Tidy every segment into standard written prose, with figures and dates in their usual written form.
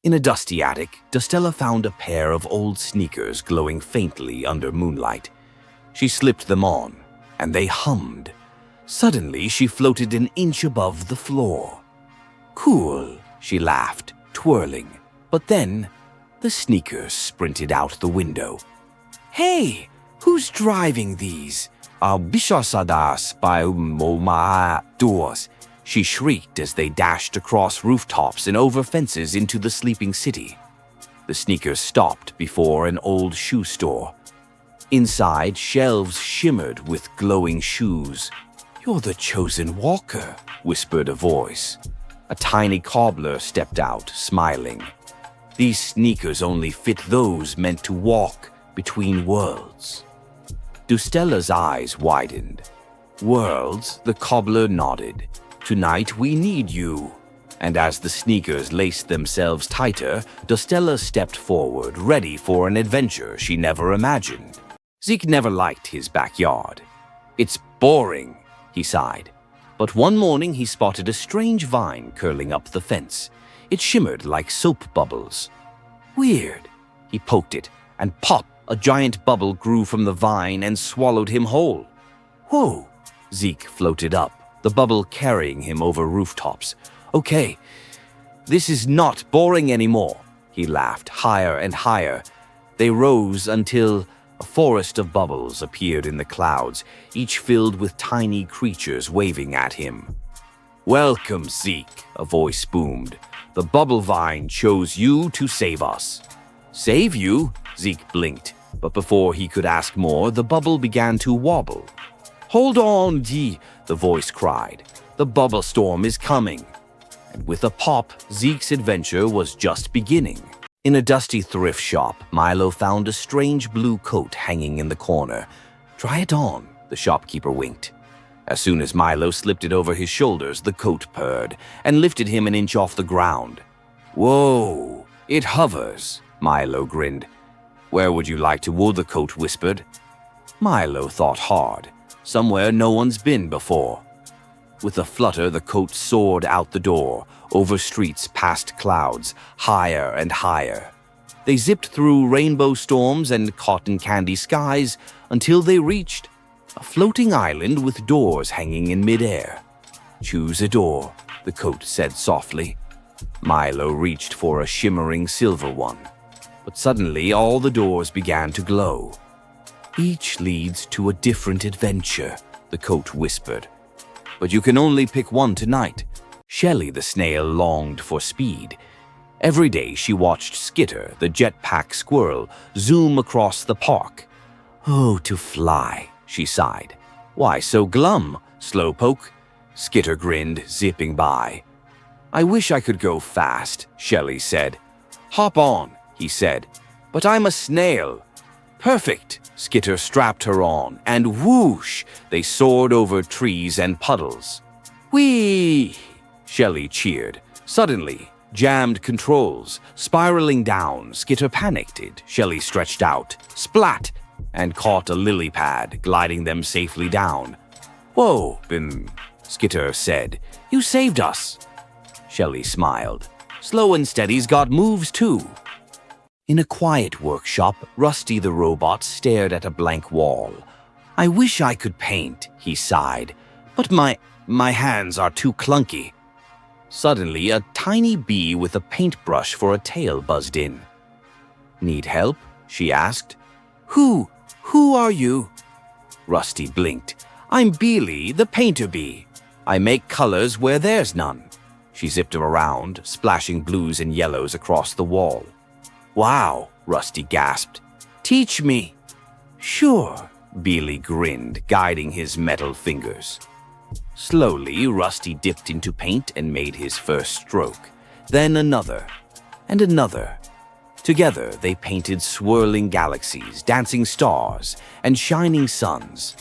In a dusty attic, Dustella found a pair of old sneakers glowing faintly under moonlight. She slipped them on, and they hummed. Suddenly, she floated an inch above the floor. Cool, she laughed, twirling. But then, the sneakers sprinted out the window. Hey, who's driving these? Bishasadas by Moma doors. She shrieked as they dashed across rooftops and over fences into the sleeping city. The sneakers stopped before an old shoe store. Inside, shelves shimmered with glowing shoes. "You're the chosen walker," whispered a voice. A tiny cobbler stepped out, smiling. These sneakers only fit those meant to walk between worlds. Dustella's eyes widened. Worlds, the cobbler nodded. Tonight we need you. And as the sneakers laced themselves tighter, Dustella stepped forward, ready for an adventure she never imagined. Zeke never liked his backyard. "It's boring," he sighed. But one morning he spotted a strange vine curling up the fence. It shimmered like soap bubbles. Weird. He poked it, and pop, a giant bubble grew from the vine and swallowed him whole. Whoa! Zeke floated up, the bubble carrying him over rooftops. "Okay, this is not boring anymore," he laughed, higher and higher. They rose until a forest of bubbles appeared in the clouds, each filled with tiny creatures waving at him. "Welcome, Zeke," a voice boomed. "The bubble vine chose you to save us." "Save you?" Zeke blinked, but before he could ask more, the bubble began to wobble. "Hold on, Dee," the voice cried. "The bubble storm is coming." And with a pop, Zeke's adventure was just beginning. In a dusty thrift shop, Milo found a strange blue coat hanging in the corner. "Try it on," the shopkeeper winked. As soon as Milo slipped it over his shoulders, the coat purred and lifted him an inch off the ground. "Whoa, it hovers," Milo grinned. "Where would you like to?" the coat whispered. Milo thought hard. Somewhere no one's been before. With a flutter, the coat soared out the door, over streets past clouds, higher and higher. They zipped through rainbow storms and cotton candy skies until they reached a floating island with doors hanging in midair. "Choose a door," the coat said softly. Milo reached for a shimmering silver one. But suddenly all the doors began to glow. "Each leads to a different adventure," the coat whispered. "But you can only pick one tonight." Shelly the snail longed for speed. Every day she watched Skitter, the jetpack squirrel, zoom across the park. "Oh, to fly," she sighed. "Why so glum, Slowpoke?" Skitter grinned, zipping by. "I wish I could go fast," Shelly said. "Hop on," he said. "But I'm a snail." "Perfect." Skitter strapped her on, and whoosh, they soared over trees and puddles. "Whee!" Shelly cheered. Suddenly, jammed controls, spiraling down. Skitter panicked. Shelly stretched out, splat, and caught a lily pad, gliding them safely down. "Whoa, Skitter said. "You saved us." Shelly smiled. "Slow and Steady's got moves too." In a quiet workshop, Rusty the robot stared at a blank wall. "I wish I could paint," he sighed, "but my hands are too clunky." Suddenly, a tiny bee with a paintbrush for a tail buzzed in. "Need help?" she asked. Who are you?" Rusty blinked. "I'm Beely, the painter bee. I make colors where there's none." She zipped around, splashing blues and yellows across the wall. "Wow," Rusty gasped. "Teach me." "Sure," Beely grinned, guiding his metal fingers. Slowly, Rusty dipped into paint and made his first stroke. Then another, and another. Together, they painted swirling galaxies, dancing stars, and shining suns.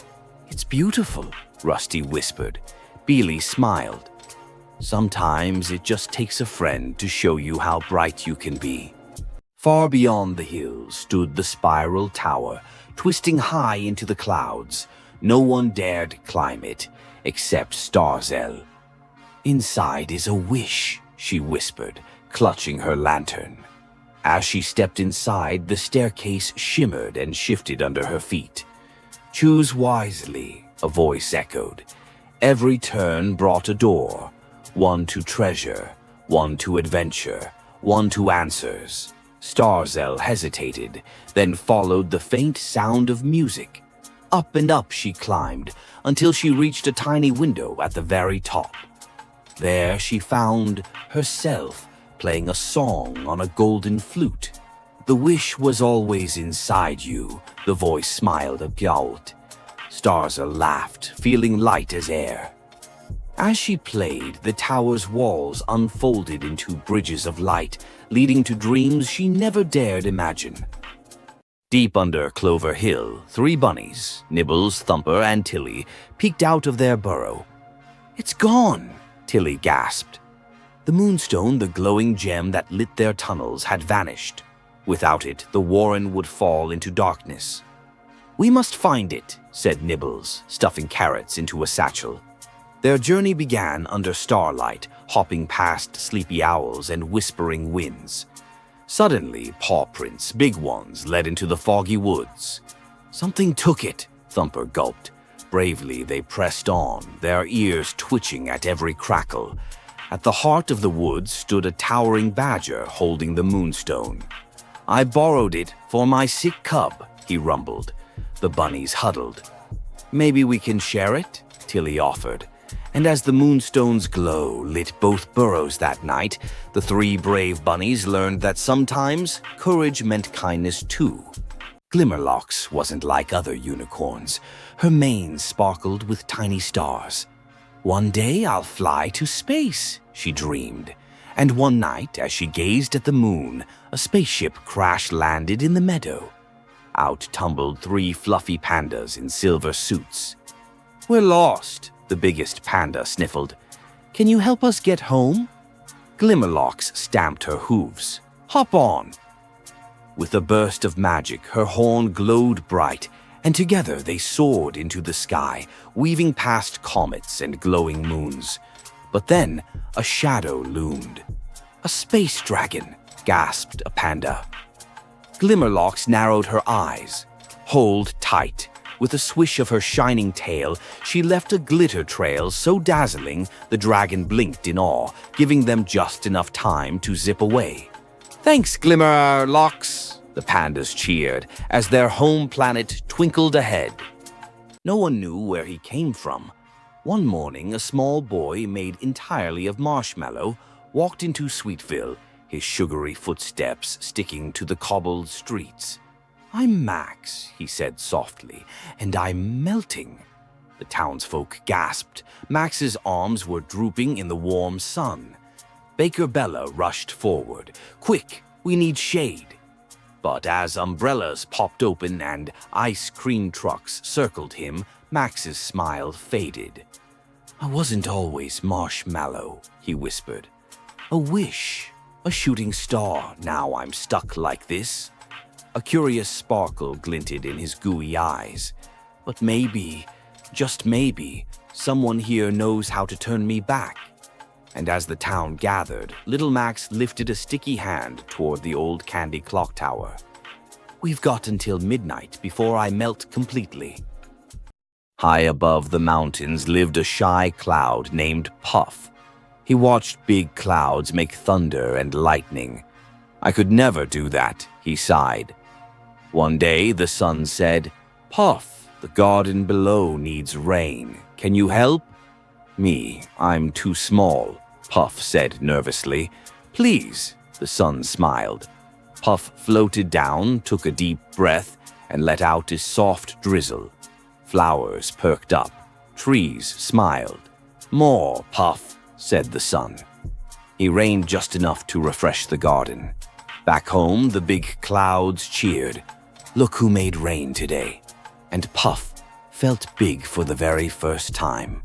"It's beautiful," Rusty whispered. Beely smiled. "Sometimes it just takes a friend to show you how bright you can be." Far beyond the hills stood the spiral tower, twisting high into the clouds. No one dared climb it, except Starzell. "Inside is a wish," she whispered, clutching her lantern. As she stepped inside, the staircase shimmered and shifted under her feet. "Choose wisely," a voice echoed. Every turn brought a door, one to treasure, one to adventure, one to answers. Starzell hesitated, then followed the faint sound of music. Up and up she climbed, until she reached a tiny window at the very top. There she found herself playing a song on a golden flute. "The wish was always inside you," the voice smiled aghast. Starzell laughed, feeling light as air. As she played, the tower's walls unfolded into bridges of light, leading to dreams she never dared imagine. Deep under Clover Hill, 3 bunnies, Nibbles, Thumper, and Tilly, peeked out of their burrow. "It's gone," Tilly gasped. The moonstone, the glowing gem that lit their tunnels, had vanished. Without it, the warren would fall into darkness. "We must find it," said Nibbles, stuffing carrots into a satchel. Their journey began under starlight, hopping past sleepy owls and whispering winds. Suddenly, paw prints, big ones, led into the foggy woods. "Something took it," Thumper gulped. Bravely, they pressed on, their ears twitching at every crackle. At the heart of the woods stood a towering badger holding the moonstone. "I borrowed it for my sick cub," he rumbled. The bunnies huddled. "Maybe we can share it?" Tilly offered. And as the moonstone's glow lit both burrows that night, the 3 brave bunnies learned that sometimes courage meant kindness too. Glimmerlocks wasn't like other unicorns. Her mane sparkled with tiny stars. "One day I'll fly to space," she dreamed. And one night, as she gazed at the moon, a spaceship crash-landed in the meadow. Out tumbled 3 fluffy pandas in silver suits. "We're lost," the biggest panda sniffled. "Can you help us get home?" Glimmerlocks stamped her hooves. "Hop on!" With a burst of magic, her horn glowed bright, and together they soared into the sky, weaving past comets and glowing moons. But then a shadow loomed. "A space dragon," gasped a panda. Glimmerlocks narrowed her eyes. "Hold tight." With a swish of her shining tail, she left a glitter trail so dazzling the dragon blinked in awe, giving them just enough time to zip away. "Thanks, Glimmerlocks," the pandas cheered as their home planet twinkled ahead. No one knew where he came from. One morning, a small boy made entirely of marshmallow walked into Sweetville, his sugary footsteps sticking to the cobbled streets. "I'm Max," he said softly, "and I'm melting." The townsfolk gasped. Max's arms were drooping in the warm sun. Baker Bella rushed forward. "Quick, we need shade." But as umbrellas popped open and ice cream trucks circled him, Max's smile faded. "I wasn't always marshmallow," he whispered. "A wish, a shooting star, now I'm stuck like this." A curious sparkle glinted in his gooey eyes. "But maybe, just maybe, someone here knows how to turn me back." And as the town gathered, little Max lifted a sticky hand toward the old candy clock tower. "We've got until midnight before I melt completely." High above the mountains lived a shy cloud named Puff. He watched big clouds make thunder and lightning. "I could never do that," he sighed. One day the sun said, "Puff, the garden below needs rain. Can you help?" "Me, I'm too small," Puff said nervously. "Please," the sun smiled. Puff floated down, took a deep breath, and let out a soft drizzle. Flowers perked up. Trees smiled. "More, Puff," said the sun. He rained just enough to refresh the garden. Back home, the big clouds cheered. "Look who made rain today." And Puff felt big for the very first time.